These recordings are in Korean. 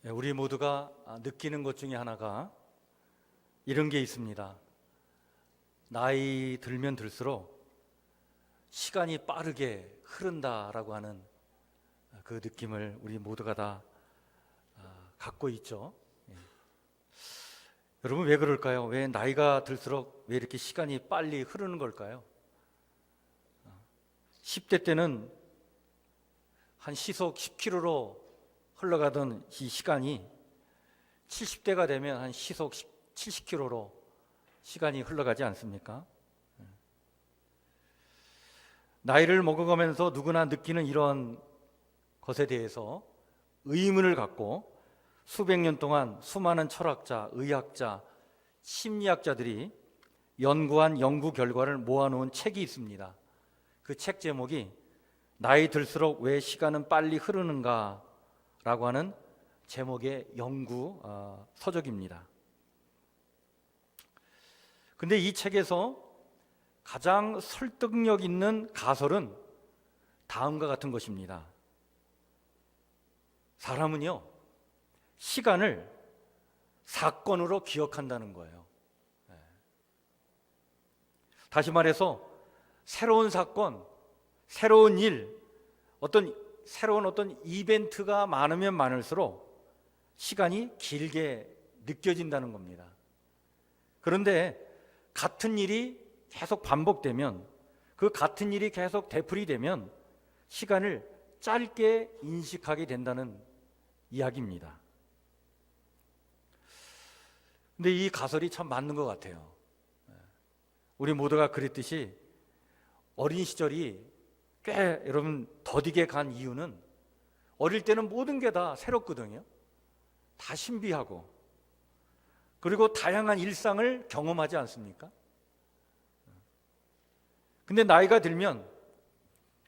우리 모두가 느끼는 것 중에 하나가 이런 게 있습니다. 나이 들면 들수록 시간이 빠르게 흐른다라고 하는 그 느낌을 우리 모두가 다 갖고 있죠. 여러분, 왜 그럴까요? 왜 나이가 들수록 왜 이렇게 시간이 빨리 흐르는 걸까요? 10대 때는 한 시속 10km로 흘러가던 이 시간이 70대가 되면 한 시속 70km로 시간이 흘러가지 않습니까? 나이를 먹어가면서 누구나 느끼는 이런 것에 대해서 의문을 갖고 수백 년 동안 수많은 철학자, 의학자, 심리학자들이 연구한 연구 결과를 모아놓은 책이 있습니다. 그 책 제목이 나이 들수록 왜 시간은 빨리 흐르는가 라고 하는 제목의 연구 서적입니다. 근데 이 책에서 가장 설득력 있는 가설은 다음과 같은 것입니다. 사람은요, 시간을 사건으로 기억한다는 거예요. 다시 말해서 새로운 사건, 새로운 일, 새로운 어떤 이벤트가 많으면 많을수록 시간이 길게 느껴진다는 겁니다. 그런데 같은 일이 계속 반복되면, 그 같은 일이 계속 되풀이되면 시간을 짧게 인식하게 된다는 이야기입니다. 근데 이 가설이 참 맞는 것 같아요. 우리 모두가 그랬듯이 어린 시절이 꽤 여러분 더디게 간 이유는 어릴 때는 모든 게 다 새롭거든요. 다 신비하고, 그리고 다양한 일상을 경험하지 않습니까? 근데 나이가 들면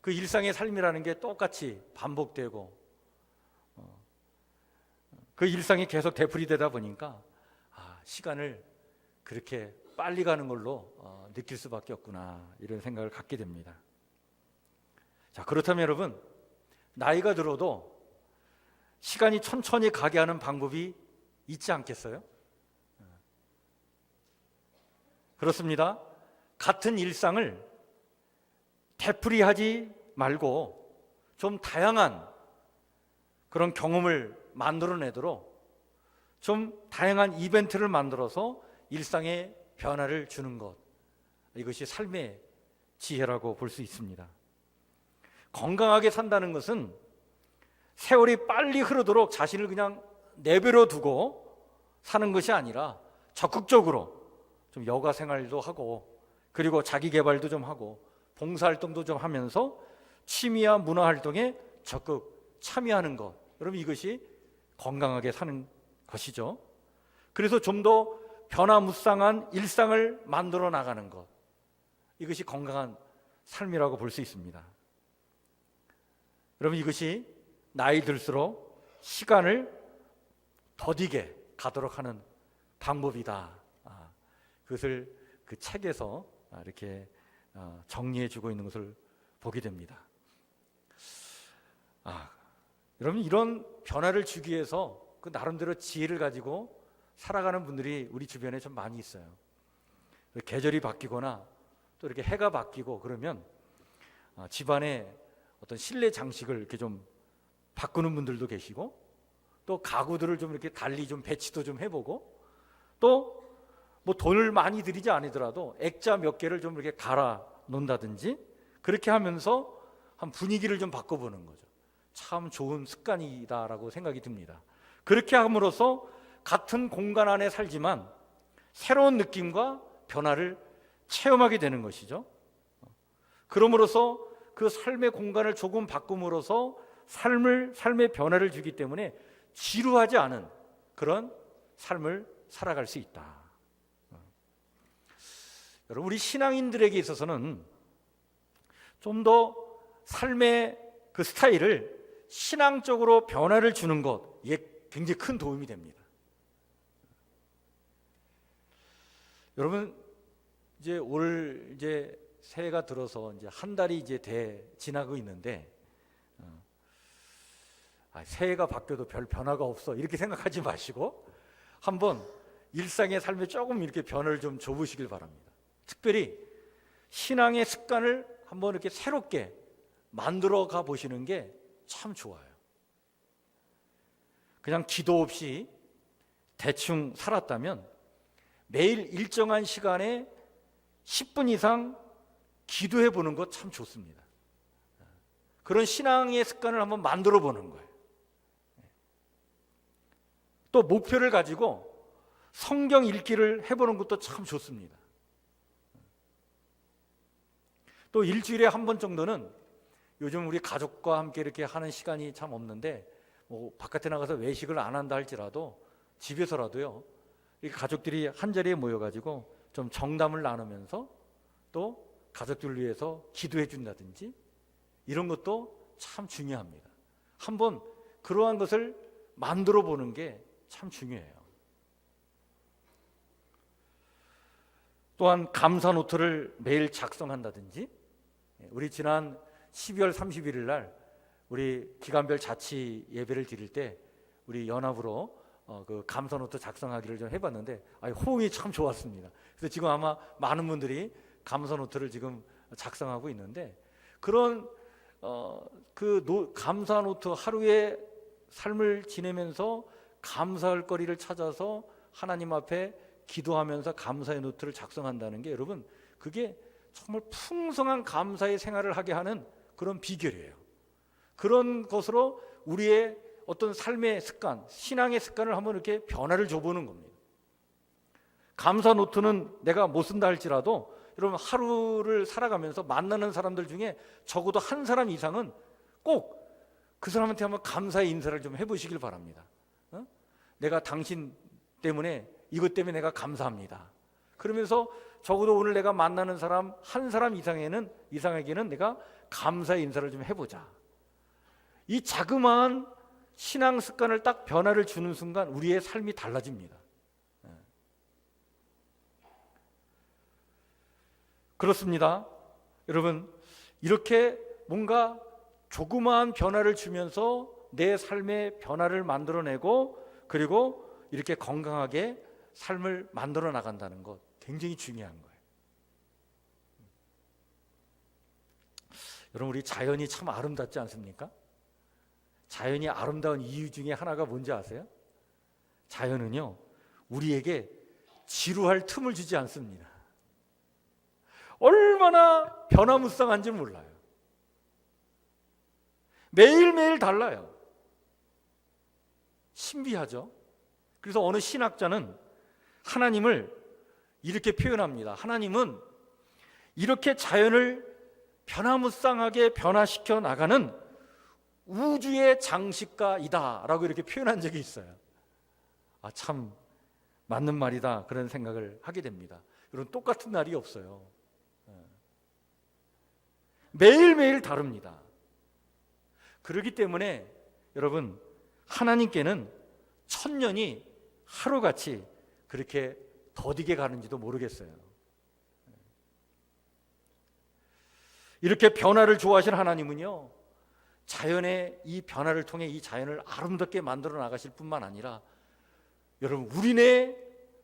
그 일상의 삶이라는 게 똑같이 반복되고 그 일상이 계속 되풀이되다 보니까 시간을 그렇게 빨리 가는 걸로 느낄 수밖에 없구나, 이런 생각을 갖게 됩니다. 자, 그렇다면 여러분, 나이가 들어도 시간이 천천히 가게 하는 방법이 있지 않겠어요? 그렇습니다. 같은 일상을 되풀이하지 말고 좀 다양한 그런 경험을 만들어내도록 좀 다양한 이벤트를 만들어서 일상에 변화를 주는 것, 이것이 삶의 지혜라고 볼 수 있습니다. 건강하게 산다는 것은 세월이 빨리 흐르도록 자신을 그냥 내버려 두고 사는 것이 아니라 적극적으로 좀 여가 생활도 하고, 그리고 자기 개발도 좀 하고, 봉사활동도 좀 하면서 취미와 문화활동에 적극 참여하는 것, 여러분, 이것이 건강하게 사는 것이죠. 그래서 좀 더 변화무쌍한 일상을 만들어 나가는 것, 이것이 건강한 삶이라고 볼 수 있습니다. 여러분, 이것이 나이 들수록 시간을 더디게 가도록 하는 방법이다. 그것을 그 책에서 이렇게 정리해 주고 있는 것을 보게 됩니다. 여러분, 이런 변화를 주기 위해서 그 나름대로 지혜를 가지고 살아가는 분들이 우리 주변에 좀 많이 있어요. 계절이 바뀌거나 또 이렇게 해가 바뀌고 그러면 집안에 어떤 실내 장식을 이렇게 좀 바꾸는 분들도 계시고, 또 가구들을 좀 이렇게 달리 좀 배치도 좀 해보고, 또 뭐 돈을 많이 들이지 않으더라도 액자 몇 개를 좀 이렇게 갈아 놓는다든지, 그렇게 하면서 한 분위기를 좀 바꿔보는 거죠. 참 좋은 습관이다라고 생각이 듭니다. 그렇게 함으로써 같은 공간 안에 살지만 새로운 느낌과 변화를 체험하게 되는 것이죠. 그럼으로써 그 삶의 공간을 조금 바꿈으로써 삶의 변화를 주기 때문에 지루하지 않은 그런 삶을 살아갈 수 있다. 여러분, 우리 신앙인들에게 있어서는 좀 더 삶의 그 스타일을 신앙적으로 변화를 주는 것, 이게 굉장히 큰 도움이 됩니다. 여러분, 이제 새해가 들어서 이제 한 달이 이제 지나고 있는데, 새해가 바뀌어도 별 변화가 없어 이렇게 생각하지 마시고 한번 일상의 삶에 조금 이렇게 변화를 좀 줘보시길 바랍니다. 특별히 신앙의 습관을 한번 이렇게 새롭게 만들어 가 보시는 게 참 좋아요. 그냥 기도 없이 대충 살았다면 매일 일정한 시간에 10분 이상 기도해 보는 것 참 좋습니다. 그런 신앙의 습관을 한번 만들어 보는 거예요. 또 목표를 가지고 성경 읽기를 해보는 것도 참 좋습니다. 또 일주일에 한 번 정도는 요즘 우리 가족과 함께 이렇게 하는 시간이 참 없는데 뭐 바깥에 나가서 외식을 안 한다 할지라도 집에서라도요 이 가족들이 한 자리에 모여가지고 좀 정담을 나누면서 또 가족들을 위해서 기도해 준다든지 이런 것도 참 중요합니다. 한번 그러한 것을 만들어 보는 게 참 중요해요. 또한 감사 노트를 매일 작성한다든지 우리 지난 12월 31일 날 우리 기간별 자치 예배를 드릴 때 우리 연합으로 그 감사 노트 작성하기를 좀 해봤는데 호응이 참 좋았습니다. 그래서 지금 아마 많은 분들이 감사 노트를 지금 작성하고 있는데 그런 감사 노트 하루의 삶을 지내면서 감사할 거리를 찾아서 하나님 앞에 기도하면서 감사의 노트를 작성한다는 게 여러분 그게 정말 풍성한 감사의 생활을 하게 하는 그런 비결이에요. 그런 것으로 우리의 어떤 삶의 습관, 신앙의 습관을 한번 이렇게 변화를 줘보는 겁니다. 감사 노트는 내가 못 쓴다 할지라도 여러분 하루를 살아가면서 만나는 사람들 중에 적어도 한 사람 이상은 꼭 그 사람한테 한번 감사의 인사를 좀 해보시길 바랍니다. 내가 당신 때문에 이것 때문에 내가 감사합니다. 그러면서 적어도 오늘 내가 만나는 사람 한 사람 이상에게는 내가 감사의 인사를 좀 해보자. 이 자그마한 신앙 습관을 딱 변화를 주는 순간 우리의 삶이 달라집니다. 그렇습니다. 여러분 이렇게 뭔가 조그마한 변화를 주면서 내 삶의 변화를 만들어내고 그리고 이렇게 건강하게 삶을 만들어 나간다는 것 굉장히 중요한 거예요. 여러분 우리 자연이 참 아름답지 않습니까? 자연이 아름다운 이유 중에 하나가 뭔지 아세요? 자연은요 우리에게 지루할 틈을 주지 않습니다. 얼마나 변화무쌍한지 몰라요. 매일매일 달라요. 신비하죠. 그래서 어느 신학자는 하나님을 이렇게 표현합니다. 하나님은 이렇게 자연을 변화무쌍하게 변화시켜 나가는 우주의 장식가이다 라고 이렇게 표현한 적이 있어요. 참 맞는 말이다 그런 생각을 하게 됩니다. 여러분 똑같은 날이 없어요. 매일매일 다릅니다. 그렇기 때문에 여러분 하나님께는 천년이 하루같이 그렇게 더디게 가는지도 모르겠어요. 이렇게 변화를 좋아하시는 하나님은요 자연의 이 변화를 통해 이 자연을 아름답게 만들어 나가실 뿐만 아니라 여러분 우리네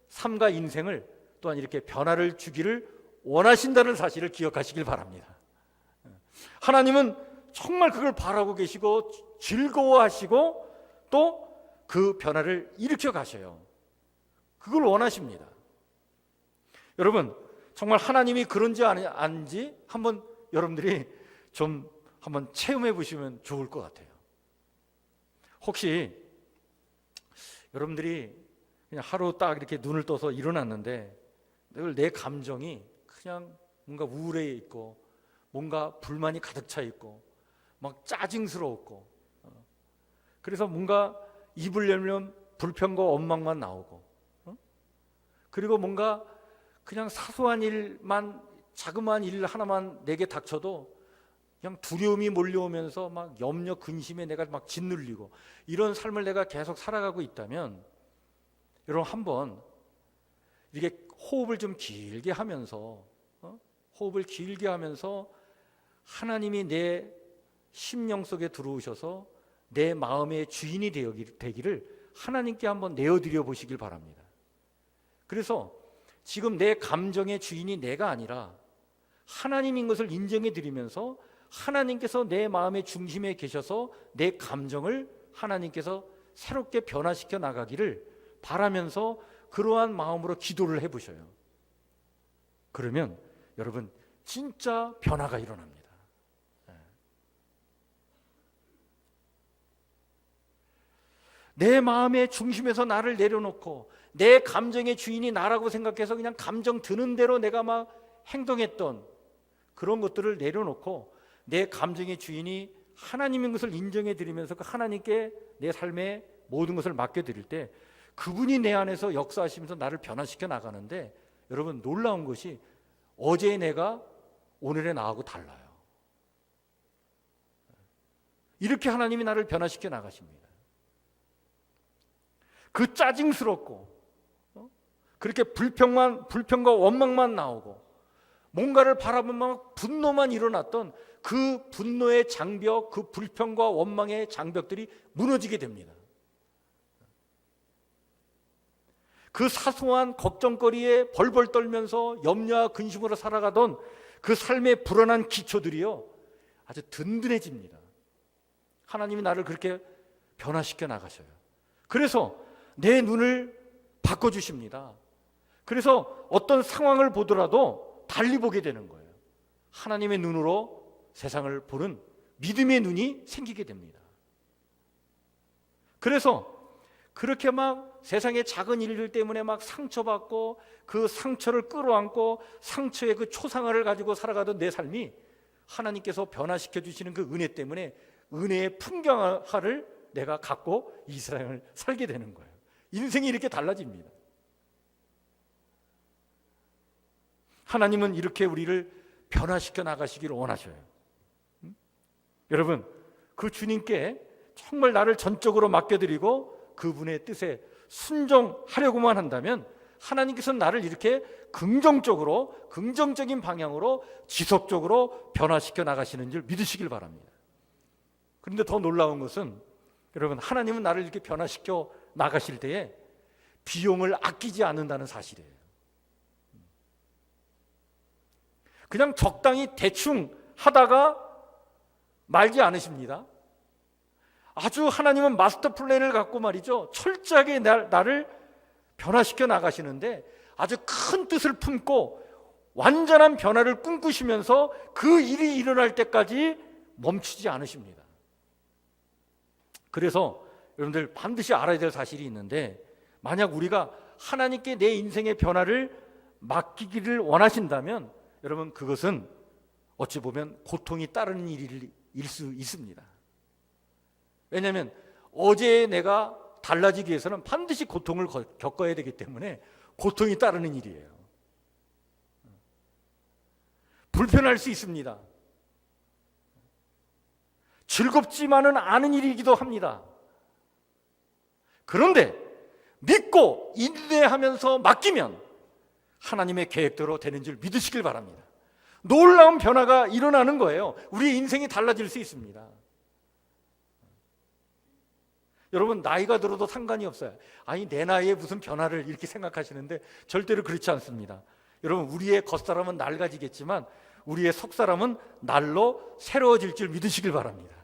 삶과 인생을 또한 이렇게 변화를 주기를 원하신다는 사실을 기억하시길 바랍니다. 하나님은 정말 그걸 바라고 계시고 즐거워하시고 또 그 변화를 일으켜 가셔요. 그걸 원하십니다. 여러분 정말 하나님이 그런지 아닌지 한번 여러분들이 좀 한번 체험해 보시면 좋을 것 같아요. 혹시 여러분들이 그냥 하루 딱 이렇게 눈을 떠서 일어났는데 내 감정이 그냥 뭔가 우울해 있고 뭔가 불만이 가득 차 있고 막 짜증스러웠고 그래서 뭔가 입을 열면 불평과 원망만 나오고 그리고 뭔가 그냥 사소한 일만 자그마한 일 하나만 내게 닥쳐도 그냥 두려움이 몰려오면서 막 염려 근심에 내가 막 짓눌리고 이런 삶을 내가 계속 살아가고 있다면 여러분 한번 이렇게 호흡을 좀 길게 하면서 하나님이 내 심령 속에 들어오셔서 내 마음의 주인이 되기를 하나님께 한번 내어드려 보시길 바랍니다. 그래서 지금 내 감정의 주인이 내가 아니라 하나님인 것을 인정해 드리면서 하나님께서 내 마음의 중심에 계셔서 내 감정을 하나님께서 새롭게 변화시켜 나가기를 바라면서 그러한 마음으로 기도를 해보셔요. 그러면 여러분 진짜 변화가 일어납니다. 내 마음의 중심에서 나를 내려놓고 내 감정의 주인이 나라고 생각해서 그냥 감정 드는 대로 내가 막 행동했던 그런 것들을 내려놓고 내 감정의 주인이 하나님인 것을 인정해 드리면서 그 하나님께 내 삶의 모든 것을 맡겨드릴 때 그분이 내 안에서 역사하시면서 나를 변화시켜 나가는데 여러분 놀라운 것이 어제의 내가 오늘의 나하고 달라요. 이렇게 하나님이 나를 변화시켜 나가십니다. 그 짜증스럽고 그렇게 불평과 원망만 나오고 뭔가를 바라보면 분노만 일어났던 그 분노의 장벽, 그 불평과 원망의 장벽들이 무너지게 됩니다. 그 사소한 걱정거리에 벌벌 떨면서 염려와 근심으로 살아가던 그 삶의 불안한 기초들이요 아주 든든해집니다. 하나님이 나를 그렇게 변화시켜 나가셔요. 그래서 내 눈을 바꿔주십니다. 그래서 어떤 상황을 보더라도 달리 보게 되는 거예요. 하나님의 눈으로 세상을 보는 믿음의 눈이 생기게 됩니다. 그래서 그렇게 막 세상의 작은 일들 때문에 막 상처받고 그 상처를 끌어안고 상처의 그 초상화를 가지고 살아가던 내 삶이 하나님께서 변화시켜 주시는 그 은혜 때문에 은혜의 풍경화를 내가 갖고 이 세상을 살게 되는 거예요. 인생이 이렇게 달라집니다. 하나님은 이렇게 우리를 변화시켜 나가시기를 원하셔요. 여러분, 그 주님께 정말 나를 전적으로 맡겨드리고 그분의 뜻에 순종하려고만 한다면 하나님께서는 나를 이렇게 긍정적인 방향으로 지속적으로 변화시켜 나가시는 줄 믿으시길 바랍니다. 그런데 더 놀라운 것은 여러분, 하나님은 나를 이렇게 변화시켜 나가실 때에 비용을 아끼지 않는다는 사실이에요. 그냥 적당히 대충 하다가 말지 않으십니다. 아주 하나님은 마스터 플랜을 갖고 말이죠, 철저하게 나를 변화시켜 나가시는데 아주 큰 뜻을 품고 완전한 변화를 꿈꾸시면서 그 일이 일어날 때까지 멈추지 않으십니다. 그래서 여러분들 반드시 알아야 될 사실이 있는데, 만약 우리가 하나님께 내 인생의 변화를 맡기기를 원하신다면 여러분, 그것은 어찌 보면 고통이 따르는 일일 수 있습니다. 왜냐하면 어제의 내가 달라지기 위해서는 반드시 고통을 겪어야 되기 때문에 고통이 따르는 일이에요. 불편할 수 있습니다. 즐겁지만은 않은 일이기도 합니다. 그런데 믿고 인내하면서 맡기면 하나님의 계획대로 되는 줄 믿으시길 바랍니다. 놀라운 변화가 일어나는 거예요. 우리의 인생이 달라질 수 있습니다. 여러분, 나이가 들어도 상관이 없어요. 아니, 내 나이에 무슨 변화를 이렇게 생각하시는데 절대로 그렇지 않습니다. 여러분, 우리의 겉사람은 낡아지겠지만 우리의 속사람은 날로 새로워질 줄 믿으시길 바랍니다.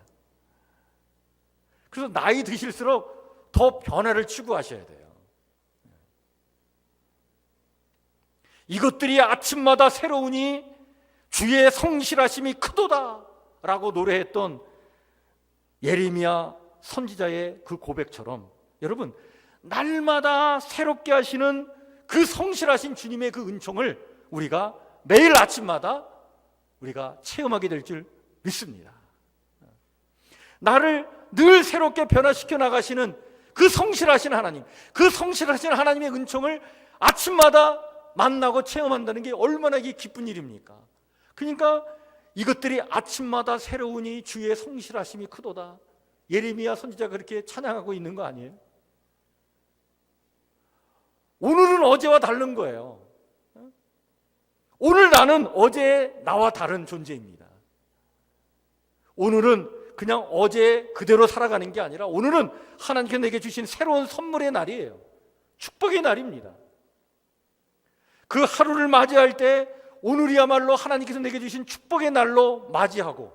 그래서 나이 드실수록 더 변화를 추구하셔야 돼요. 이것들이 아침마다 새로우니 주의 성실하심이 크도다 라고 노래했던 예레미야 선지자의 그 고백처럼, 여러분, 날마다 새롭게 하시는 그 성실하신 주님의 그 은총을 우리가 매일 아침마다 우리가 체험하게 될 줄 믿습니다. 나를 늘 새롭게 변화시켜 나가시는 그 성실하신 하나님, 그 성실하신 하나님의 은총을 아침마다 만나고 체험한다는 게 얼마나 기쁜 일입니까? 그러니까 이것들이 아침마다 새로우니 주의 성실하심이 크도다. 예레미야 선지자가 그렇게 찬양하고 있는 거 아니에요? 오늘은 어제와 다른 거예요. 오늘 나는 어제의 나와 다른 존재입니다. 오늘은 그냥 어제 그대로 살아가는 게 아니라 오늘은 하나님께서 내게 주신 새로운 선물의 날이에요. 축복의 날입니다. 그 하루를 맞이할 때 오늘이야말로 하나님께서 내게 주신 축복의 날로 맞이하고,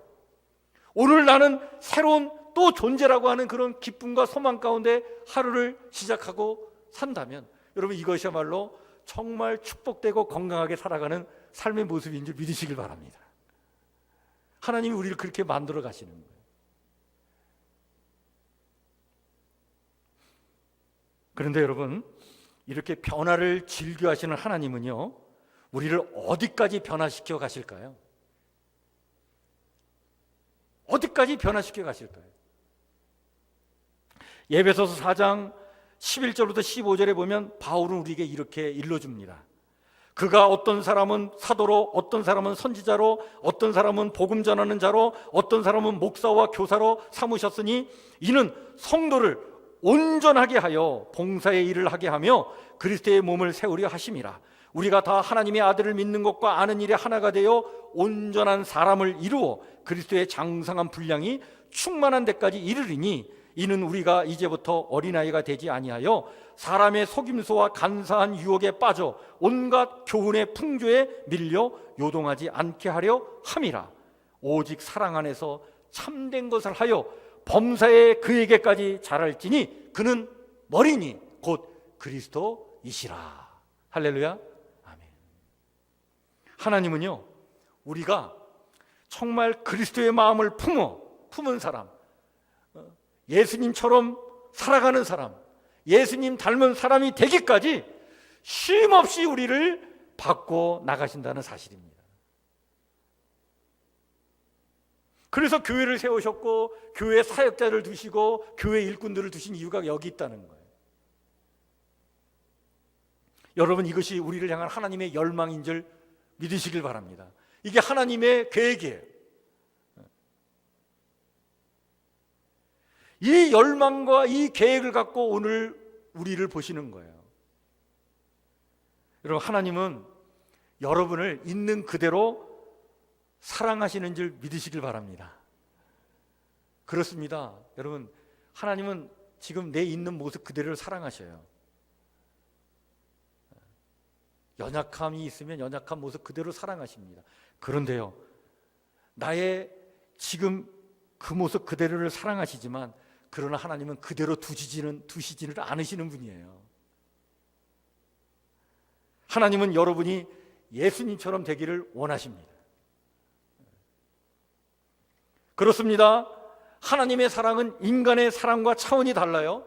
오늘 나는 새로운 또 존재라고 하는 그런 기쁨과 소망 가운데 하루를 시작하고 산다면, 여러분 이것이야말로 정말 축복되고 건강하게 살아가는 삶의 모습인 줄 믿으시길 바랍니다. 하나님이 우리를 그렇게 만들어 가시는 거예요. 그런데 여러분, 이렇게 변화를 즐겨 하시는 하나님은요, 우리를 어디까지 변화시켜 가실까요? 어디까지 변화시켜 가실까요? 에베소서 4장 11절부터 15절에 보면 바울은 우리에게 이렇게 일러줍니다. 그가 어떤 사람은 사도로, 어떤 사람은 선지자로, 어떤 사람은 복음 전하는 자로, 어떤 사람은 목사와 교사로 삼으셨으니 이는 성도를 온전하게 하여 봉사의 일을 하게 하며 그리스도의 몸을 세우려 하심이라. 우리가 다 하나님의 아들을 믿는 것과 아는 일에 하나가 되어 온전한 사람을 이루어 그리스도의 장성한 분량이 충만한 데까지 이르리니, 이는 우리가 이제부터 어린아이가 되지 아니하여 사람의 속임수와 간사한 유혹에 빠져 온갖 교훈의 풍조에 밀려 요동하지 않게 하려 함이라. 오직 사랑 안에서 참된 것을 하여 범사에 그에게까지 자랄지니 그는 머리니 곧 그리스도이시라. 할렐루야. 아멘. 하나님은요, 우리가 정말 그리스도의 마음을 품은 사람, 예수님처럼 살아가는 사람, 예수님 닮은 사람이 되기까지 쉼없이 우리를 바꿔 나가신다는 사실입니다. 그래서 교회를 세우셨고 교회 사역자를 두시고 교회 일꾼들을 두신 이유가 여기 있다는 거예요. 여러분, 이것이 우리를 향한 하나님의 열망인 줄 믿으시길 바랍니다. 이게 하나님의 계획이에요. 이 열망과 이 계획을 갖고 오늘 우리를 보시는 거예요. 여러분, 하나님은 여러분을 있는 그대로 사랑하시는 줄 믿으시길 바랍니다. 그렇습니다. 여러분, 하나님은 지금 내 있는 모습 그대로를 사랑하셔요. 연약함이 있으면 연약한 모습 그대로 사랑하십니다. 그런데요, 나의 지금 그 모습 그대로를 사랑하시지만, 그러나 하나님은 그대로 두시지는 않으시는 분이에요. 하나님은 여러분이 예수님처럼 되기를 원하십니다. 그렇습니다. 하나님의 사랑은 인간의 사랑과 차원이 달라요.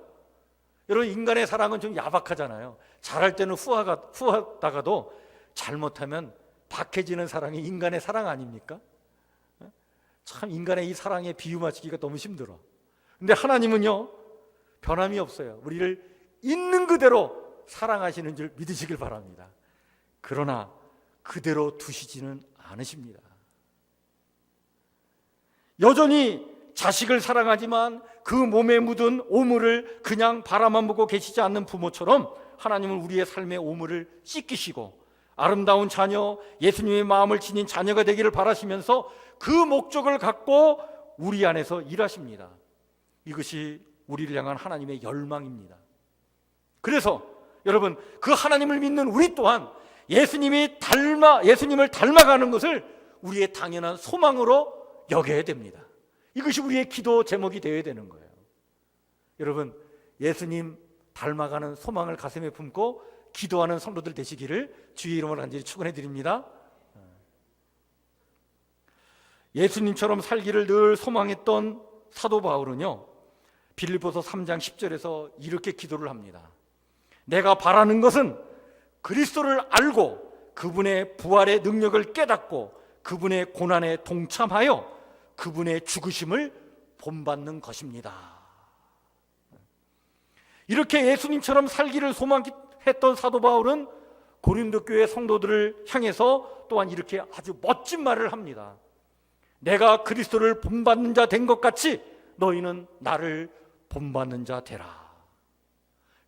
여러분, 인간의 사랑은 좀 야박하잖아요. 잘할 때는 후하다가도 잘못하면 박해지는 사랑이 인간의 사랑 아닙니까? 참, 인간의 이 사랑에 비유 맞추기가 너무 힘들어. 근데 하나님은요, 변함이 없어요. 우리를 있는 그대로 사랑하시는 줄 믿으시길 바랍니다. 그러나 그대로 두시지는 않으십니다. 여전히 자식을 사랑하지만 그 몸에 묻은 오물을 그냥 바라만 보고 계시지 않는 부모처럼 하나님은 우리의 삶의 오물을 씻기시고 아름다운 자녀, 예수님의 마음을 지닌 자녀가 되기를 바라시면서 그 목적을 갖고 우리 안에서 일하십니다. 이것이 우리를 향한 하나님의 열망입니다. 그래서 여러분, 그 하나님을 믿는 우리 또한 예수님을 닮아가는 것을 우리의 당연한 소망으로 여겨야 됩니다. 이것이 우리의 기도 제목이 되어야 되는 거예요. 여러분, 예수님 닮아가는 소망을 가슴에 품고 기도하는 성도들 되시기를 주의 이름으로 간절히 축원해 드립니다. 예수님처럼 살기를 늘 소망했던 사도 바울은요, 빌립보서 3장 10절에서 이렇게 기도를 합니다. 내가 바라는 것은 그리스도를 알고 그분의 부활의 능력을 깨닫고 그분의 고난에 동참하여 그분의 죽으심을 본받는 것입니다. 이렇게 예수님처럼 살기를 소망했던 사도 바울은 고린도 교회 성도들을 향해서 또한 이렇게 아주 멋진 말을 합니다. 내가 그리스도를 본받는 자 된 것 같이 너희는 나를 본받는 자 되라.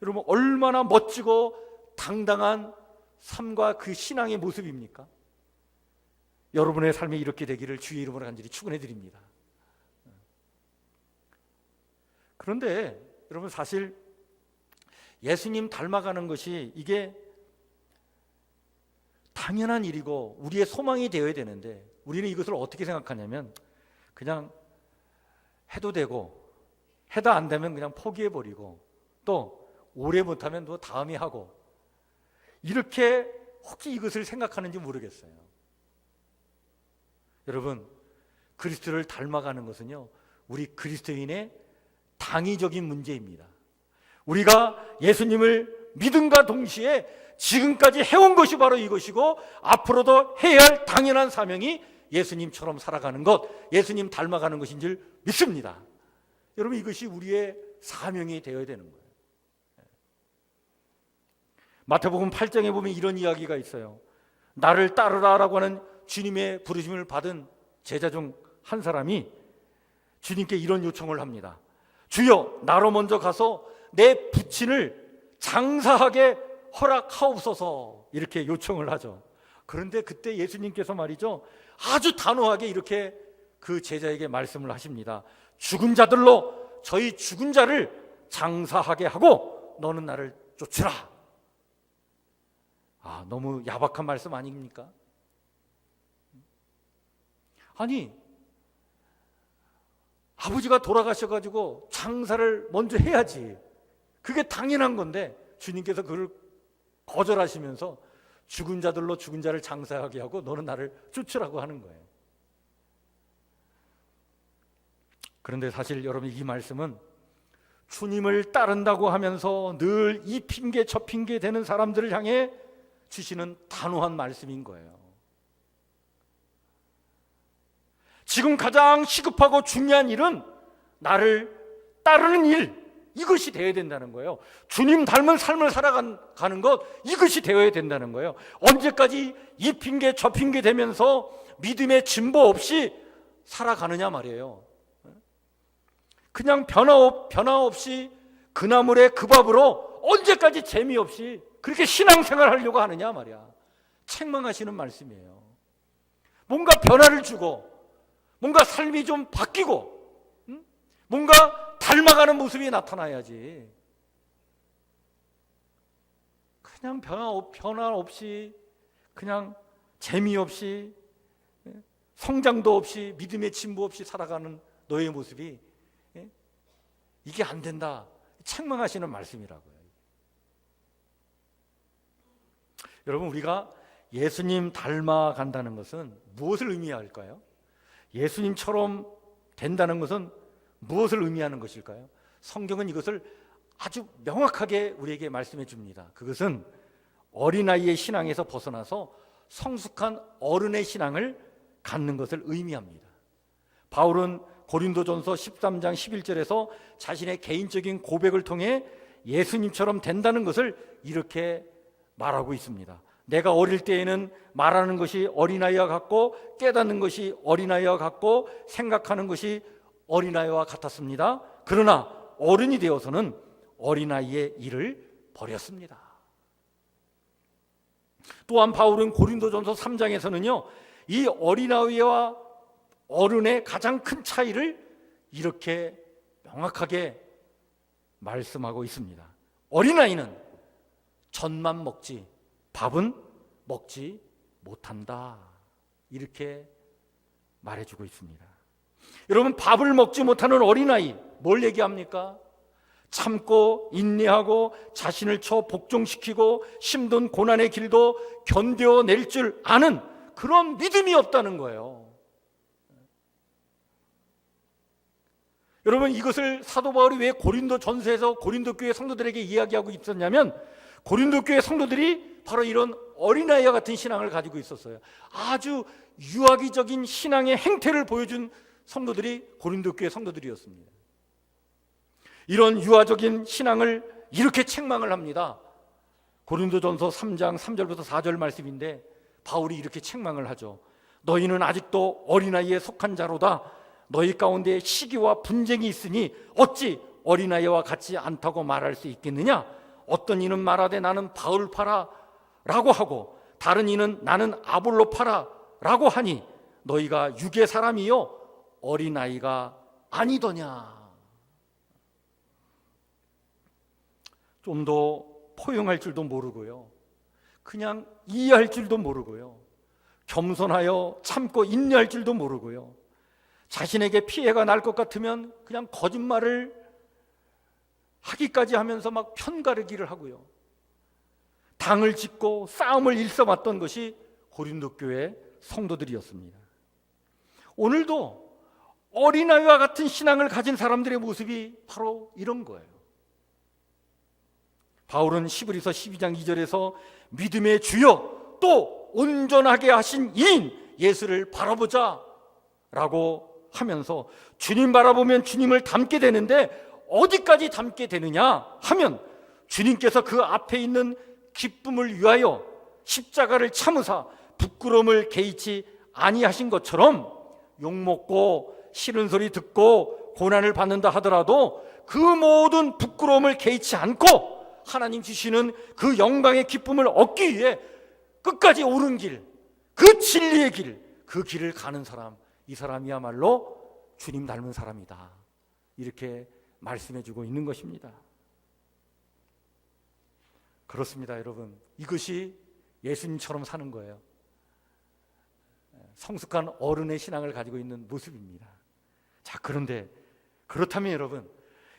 여러분, 얼마나 멋지고 당당한 삶과 그 신앙의 모습입니까? 여러분의 삶이 이렇게 되기를 주의 이름으로 간절히 축원해 드립니다. 그런데 여러분, 사실 예수님 닮아가는 것이 이게 당연한 일이고 우리의 소망이 되어야 되는데, 우리는 이것을 어떻게 생각하냐면 그냥 해도 되고 해도 안 되면 그냥 포기해버리고 또 오래 못하면 또 다음에 하고, 이렇게 혹시 이것을 생각하는지 모르겠어요. 여러분, 그리스도를 닮아가는 것은요, 우리 그리스도인의 당위적인 문제입니다. 우리가 예수님을 믿음과 동시에 지금까지 해온 것이 바로 이것이고, 앞으로도 해야 할 당연한 사명이 예수님처럼 살아가는 것, 예수님 닮아가는 것인 줄 믿습니다. 여러분, 이것이 우리의 사명이 되어야 되는 거예요. 마태복음 8장에 보면 이런 이야기가 있어요. 나를 따르라라고 하는 주님의 부르심을 받은 제자 중 한 사람이 주님께 이런 요청을 합니다. 주여, 나로 먼저 가서 내 부친을 장사하게 허락하옵소서, 이렇게 요청을 하죠. 그런데 그때 예수님께서 말이죠, 아주 단호하게 이렇게 그 제자에게 말씀을 하십니다. 죽은 자들로 저희 죽은 자를 장사하게 하고 너는 나를 쫓으라. 너무 야박한 말씀 아닙니까? 아니, 아버지가 돌아가셔가지고 장사를 먼저 해야지, 그게 당연한 건데 주님께서 그걸 거절하시면서 죽은 자들로 죽은 자를 장사하게 하고 너는 나를 쫓으라고 하는 거예요. 그런데 사실 여러분, 이 말씀은 주님을 따른다고 하면서 늘 이 핑계 저 핑계 되는 사람들을 향해 주시는 단호한 말씀인 거예요. 지금 가장 시급하고 중요한 일은 나를 따르는 일, 이것이 되어야 된다는 거예요. 주님 닮은 삶을 살아가는 것, 이것이 되어야 된다는 거예요. 언제까지 이 핑계 저 핑계 대면서 믿음의 진보 없이 살아가느냐 말이에요. 그냥 변화 없이 그 나물에 그 밥으로 언제까지 재미없이 그렇게 신앙생활 하려고 하느냐 말이야. 책망하시는 말씀이에요. 뭔가 변화를 주고 뭔가 삶이 좀 바뀌고 뭔가 닮아가는 모습이 나타나야지. 그냥 변화 없이 그냥 재미없이 성장도 없이 믿음의 진보 없이 살아가는 너의 모습이, 이게 안 된다, 책망하시는 말씀이라고요. 여러분, 우리가 예수님 닮아간다는 것은 무엇을 의미할까요? 예수님처럼 된다는 것은 무엇을 의미하는 것일까요? 성경은 이것을 아주 명확하게 우리에게 말씀해 줍니다. 그것은 어린아이의 신앙에서 벗어나서 성숙한 어른의 신앙을 갖는 것을 의미합니다. 바울은 고린도전서 13장 11절에서 자신의 개인적인 고백을 통해 예수님처럼 된다는 것을 이렇게 말하고 있습니다. 내가 어릴 때에는 말하는 것이 어린아이와 같고 깨닫는 것이 어린아이와 같고 생각하는 것이 어린아이와 같았습니다. 그러나 어른이 되어서는 어린아이의 일을 버렸습니다. 또한 바울은 고린도전서 3장에서는요, 이 어린아이와 어른의 가장 큰 차이를 이렇게 명확하게 말씀하고 있습니다. 어린아이는 젖만 먹지 밥은 먹지 못한다, 이렇게 말해주고 있습니다. 여러분, 밥을 먹지 못하는 어린아이 뭘 얘기합니까? 참고 인내하고 자신을 쳐 복종시키고 힘든 고난의 길도 견뎌낼 줄 아는 그런 믿음이 없다는 거예요. 여러분, 이것을 사도 바울이 왜 고린도 전서에서 고린도 교회 성도들에게 이야기하고 있었냐면, 고린도 교회 성도들이 바로 이런 어린아이와 같은 신앙을 가지고 있었어요. 아주 유아기적인 신앙의 행태를 보여준 성도들이 고린도 교회 성도들이었습니다. 이런 유아적인 신앙을 이렇게 책망을 합니다. 고린도전서 3장 3절부터 4절 말씀인데 바울이 이렇게 책망을 하죠. 너희는 아직도 어린아이에 속한 자로다. 너희 가운데 시기와 분쟁이 있으니 어찌 어린아이와 같지 않다고 말할 수 있겠느냐? 어떤 이는 말하되 나는 바울파라 라고 하고, 다른 이는 나는 아볼로파라 라고 하니 너희가 육의 사람이요 어린아이가 아니더냐. 좀 더 포용할 줄도 모르고요, 그냥 이해할 줄도 모르고요, 겸손하여 참고 인내할 줄도 모르고요, 자신에게 피해가 날 것 같으면 그냥 거짓말을 하기까지 하면서 막 편가르기를 하고요, 당을 짓고 싸움을 일삼았던 것이 고린도 교회 성도들이었습니다. 오늘도 어린아이와 같은 신앙을 가진 사람들의 모습이 바로 이런 거예요. 바울은 히브리서 12장 2절에서 믿음의 주여 또 온전하게 하신 이인 예수를 바라보자 라고 하면서, 주님 바라보면 주님을 닮게 되는데 어디까지 닮게 되느냐 하면, 주님께서 그 앞에 있는 기쁨을 위하여 십자가를 참으사 부끄러움을 개의치 아니하신 것처럼 욕먹고 싫은 소리 듣고 고난을 받는다 하더라도 그 모든 부끄러움을 개의치 않고 하나님 주시는 그 영광의 기쁨을 얻기 위해 끝까지 옳은 길, 그 진리의 길, 그 길을 가는 사람, 이 사람이야말로 주님 닮은 사람이다, 이렇게 말씀해주고 있는 것입니다. 그렇습니다, 여러분. 이것이 예수님처럼 사는 거예요. 성숙한 어른의 신앙을 가지고 있는 모습입니다. 자, 그런데 그렇다면 여러분,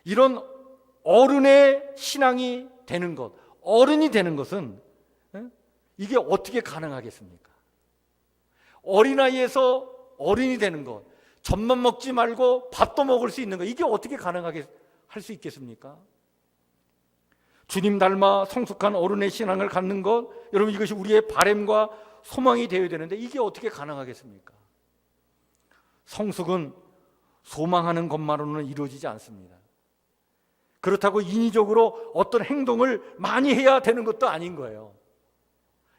이런 어른의 신앙이 되는 것, 어른이 되는 것은 이게 어떻게 가능하겠습니까? 어린아이에서 어른이 되는 것, 젖만 먹지 말고 밥도 먹을 수 있는 것, 이게 어떻게 가능하게 할 수 있겠습니까? 주님 닮아 성숙한 어른의 신앙을 갖는 것, 여러분, 이것이 우리의 바람과 소망이 되어야 되는데 이게 어떻게 가능하겠습니까? 성숙은 소망하는 것만으로는 이루어지지 않습니다. 그렇다고 인위적으로 어떤 행동을 많이 해야 되는 것도 아닌 거예요.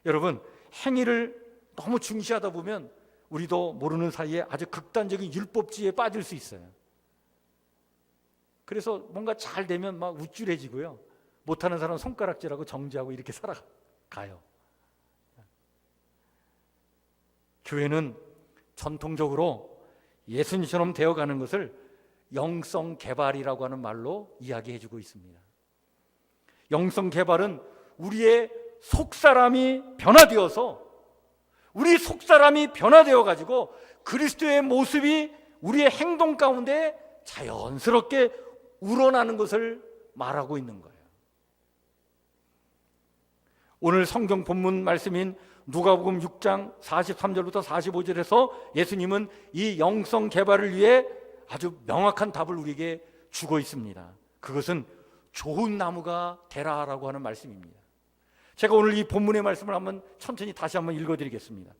여러분, 행위를 너무 중시하다 보면 우리도 모르는 사이에 아주 극단적인 율법주의에 빠질 수 있어요. 그래서 뭔가 잘 되면 막 우쭐해지고요, 못하는 사람은 손가락질하고 정지하고 이렇게 살아가요. 교회는 전통적으로 예수님처럼 되어가는 것을 영성 개발이라고 하는 말로 이야기해주고 있습니다. 영성 개발은 우리의 속사람이 변화되어서, 우리 속사람이 변화되어 가지고 그리스도의 모습이 우리의 행동 가운데 자연스럽게 우러나는 것을 말하고 있는 거예요. 오늘 성경 본문 말씀인 누가복음 6장 43절부터 45절에서 예수님은 이 영성 개발을 위해 아주 명확한 답을 우리에게 주고 있습니다. 그것은 좋은 나무가 되라라고 하는 말씀입니다. 제가 오늘 이 본문의 말씀을 한번 천천히 다시 한번 읽어드리겠습니다.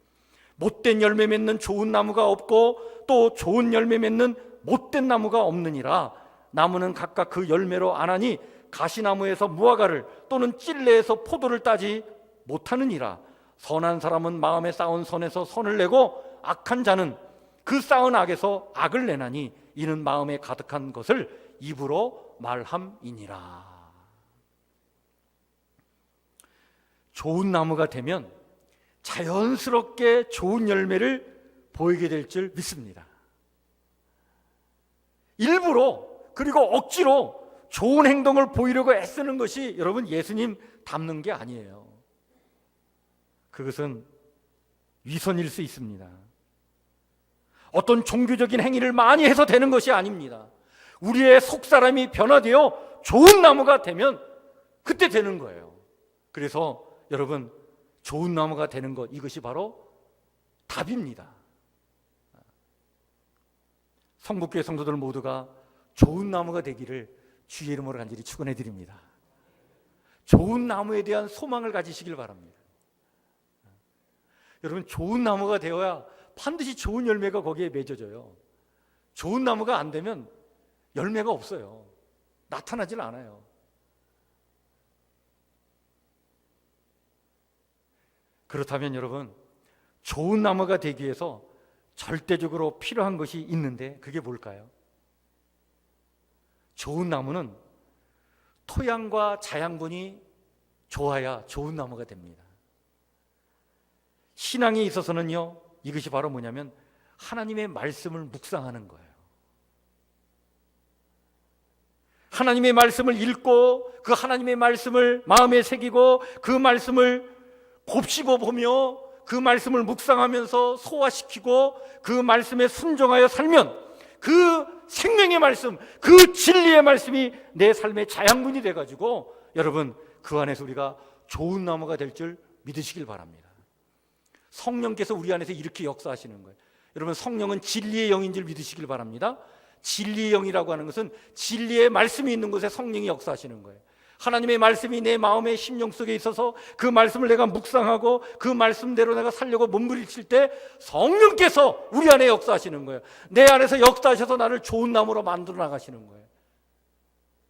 못된 열매 맺는 좋은 나무가 없고 또 좋은 열매 맺는 못된 나무가 없느니라. 나무는 각각 그 열매로 아나니 가시나무에서 무화과를 또는 찔레에서 포도를 따지 못하느니라. 선한 사람은 마음에 쌓은 선에서 선을 내고 악한 자는 그 쌓은 악에서 악을 내나니 이는 마음에 가득한 것을 입으로 말함이니라. 좋은 나무가 되면 자연스럽게 좋은 열매를 보이게 될 줄 믿습니다. 일부러 그리고 억지로 좋은 행동을 보이려고 애쓰는 것이 여러분 예수님 닮는 게 아니에요. 그것은 위선일 수 있습니다. 어떤 종교적인 행위를 많이 해서 되는 것이 아닙니다. 우리의 속사람이 변화되어 좋은 나무가 되면 그때 되는 거예요. 그래서 여러분, 좋은 나무가 되는 것, 이것이 바로 답입니다. 성북교회 성도들 모두가 좋은 나무가 되기를 주의 이름으로 간절히 축원해 드립니다. 좋은 나무에 대한 소망을 가지시길 바랍니다. 여러분, 좋은 나무가 되어야 반드시 좋은 열매가 거기에 맺어져요. 좋은 나무가 안 되면 열매가 없어요. 나타나질 않아요. 그렇다면 여러분, 좋은 나무가 되기 위해서 절대적으로 필요한 것이 있는데 그게 뭘까요? 좋은 나무는 토양과 자양분이 좋아야 좋은 나무가 됩니다. 신앙에 있어서는요, 이것이 바로 뭐냐면 하나님의 말씀을 묵상하는 거예요. 하나님의 말씀을 읽고 그 하나님의 말씀을 마음에 새기고 그 말씀을 곱씹어 보며 그 말씀을 묵상하면서 소화시키고 그 말씀에 순종하여 살면 그 생명의 말씀, 그 진리의 말씀이 내 삶의 자양분이 돼가지고 여러분 그 안에서 우리가 좋은 나무가 될 줄 믿으시길 바랍니다. 성령께서 우리 안에서 이렇게 역사하시는 거예요. 여러분 성령은 진리의 영인 줄 믿으시길 바랍니다. 진리의 영이라고 하는 것은 진리의 말씀이 있는 곳에 성령이 역사하시는 거예요. 하나님의 말씀이 내 마음의 심령 속에 있어서 그 말씀을 내가 묵상하고 그 말씀대로 내가 살려고 몸부림칠 때 성령께서 우리 안에 역사하시는 거예요. 내 안에서 역사하셔서 나를 좋은 나무로 만들어 나가시는 거예요.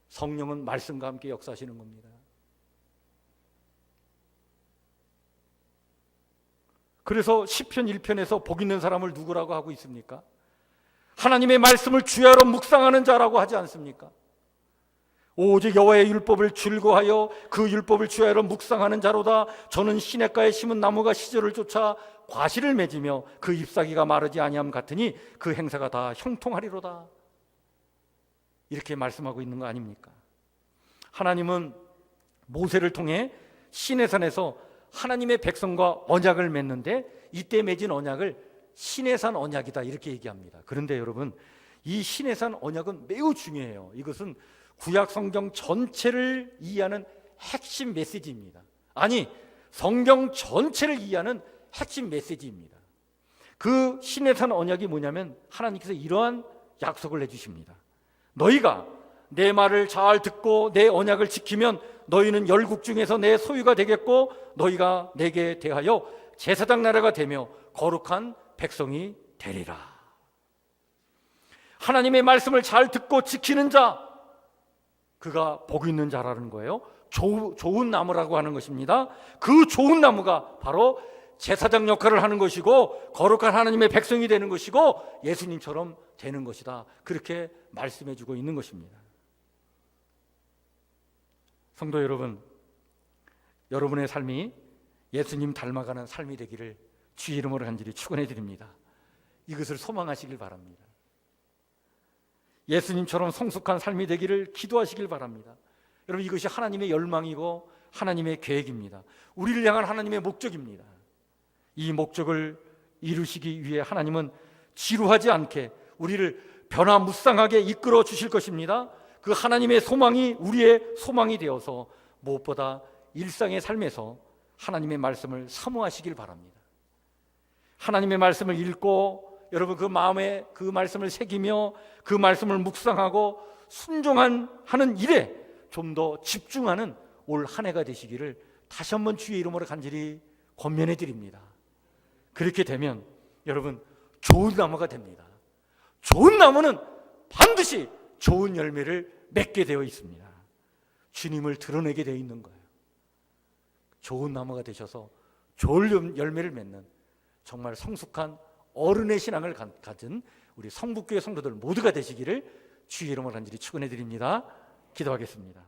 성령은 말씀과 함께 역사하시는 겁니다. 그래서 시편 1편에서 복 있는 사람을 누구라고 하고 있습니까? 하나님의 말씀을 주야로 묵상하는 자라고 하지 않습니까? 오직 여호와의 율법을 즐거워하여 그 율법을 주야로 묵상하는 자로다. 저는 시냇가에 심은 나무가 시절을 쫓아 과실을 맺으며 그 잎사귀가 마르지 아니함 같으니 그 행사가 다 형통하리로다. 이렇게 말씀하고 있는 거 아닙니까? 하나님은 모세를 통해 시내산에서 하나님의 백성과 언약을 맺는데 이때 맺은 언약을 시내산 언약이다 이렇게 얘기합니다. 그런데 여러분 이 시내산 언약은 매우 중요해요. 이것은 구약 성경 전체를 이해하는 핵심 메시지입니다. 아니 성경 전체를 이해하는 핵심 메시지입니다. 그 시내산 언약이 뭐냐면 하나님께서 이러한 약속을 해주십니다. 너희가 내 말을 잘 듣고 내 언약을 지키면 너희는 열국 중에서 내 소유가 되겠고 너희가 내게 대하여 제사장 나라가 되며 거룩한 백성이 되리라. 하나님의 말씀을 잘 듣고 지키는 자, 그가 복 있는 자라는 거예요. 좋은 나무라고 하는 것입니다. 그 좋은 나무가 바로 제사장 역할을 하는 것이고 거룩한 하나님의 백성이 되는 것이고 예수님처럼 되는 것이다. 그렇게 말씀해 주고 있는 것입니다. 성도 여러분, 여러분의 삶이 예수님 닮아가는 삶이 되기를 주의 이름으로 간절히 축원해 드립니다. 이것을 소망하시길 바랍니다. 예수님처럼 성숙한 삶이 되기를 기도하시길 바랍니다. 여러분 이것이 하나님의 열망이고 하나님의 계획입니다. 우리를 향한 하나님의 목적입니다. 이 목적을 이루시기 위해 하나님은 지루하지 않게 우리를 변화무쌍하게 이끌어 주실 것입니다. 그 하나님의 소망이 우리의 소망이 되어서 무엇보다 일상의 삶에서 하나님의 말씀을 사모하시길 바랍니다. 하나님의 말씀을 읽고 여러분 그 마음에 그 말씀을 새기며 그 말씀을 묵상하고 순종하는 일에 좀 더 집중하는 올 한 해가 되시기를 다시 한번 주의 이름으로 간절히 권면해 드립니다. 그렇게 되면 여러분 좋은 나무가 됩니다. 좋은 나무는 반드시 좋은 열매를 맺게 되어 있습니다. 주님을 드러내게 되어 있는 거예요. 좋은 나무가 되셔서 좋은 열매를 맺는 정말 성숙한 어른의 신앙을 가진 우리 성북교회 성도들 모두가 되시기를 주의 이름으로 간절히 축원해 드립니다. 기도하겠습니다.